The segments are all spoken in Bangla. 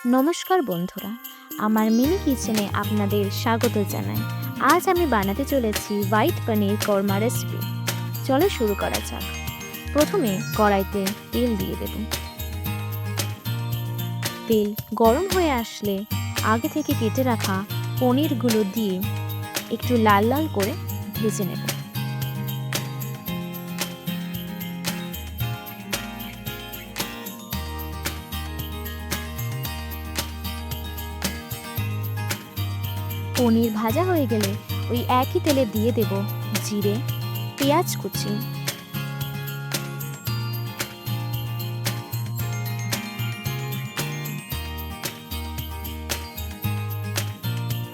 নমস্কার বন্ধুরা, আমার মিনি কিচেনে আপনাদের স্বাগত জানাই। আজ আমি বানাতে চলেছি হোয়াইট পনির কর্মা রেসিপি। চলো শুরু করা যাক। প্রথমে কড়াইতে তেল দিয়ে দেব। তেল গরম হয়ে আসলে আগে থেকে কেটে রাখা পনিরগুলো দিয়ে একটু লাল লাল করে ভেজে নেব। পনির ভাজা হয়ে গেলে ওই একই তেলে দিয়ে দেব জিরে, পেঁয়াজ কুচি,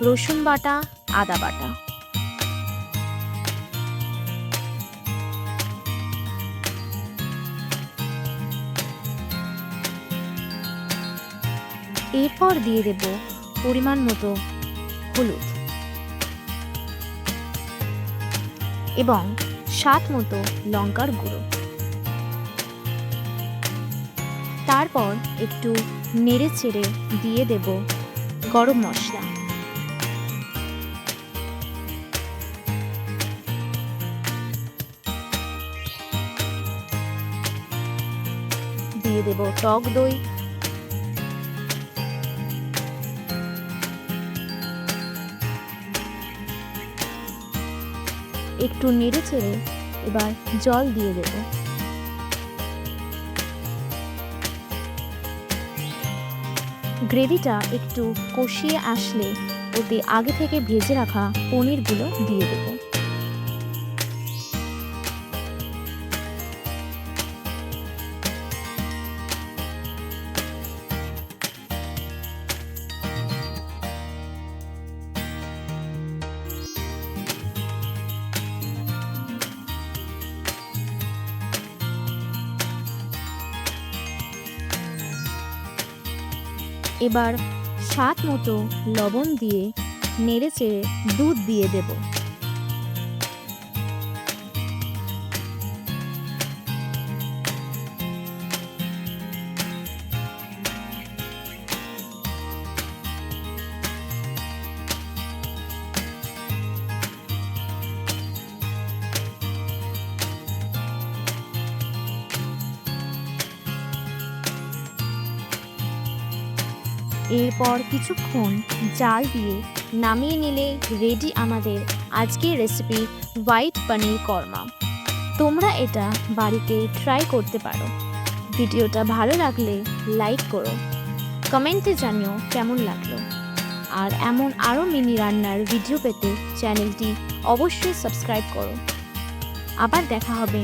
রসুন বাটা, আদা বাটা, এরপর দিয়ে দেব পরিমাণ মতো হলুদ এবং স্বাদ মতো লঙ্কার গুঁড়ো। তারপর একটু নেড়ে চেড়ে দিয়ে দেব গরম মশলা, দিয়ে দেব টক দই, একটু নেড়ে চেড়ে এবার জল দিয়ে দেব। গ্রেভিটা একটু কষিয়ে আসলে ওতে আগে থেকে ভেজে রাখা পনিরগুলো দিয়ে দেব। এবার স্বাদ মতো লবণ দিয়ে নেড়ে চেড়ে দুধ দিয়ে দেব। এরপর কিছুক্ষণ জাল দিয়ে নামিয়ে নিলে রেডি আমাদের আজকের রেসিপি হোয়াইট পনির কর্মা। তোমরা এটা বাড়িতে ট্রাই করতে পারো। ভিডিওটা ভালো লাগলে লাইক করো, কমেন্টে জানিও কেমন লাগলো। আর এমন আরও মিনি রান্নার ভিডিও পেতে চ্যানেলটি অবশ্যই সাবস্ক্রাইব করো। আবার দেখা হবে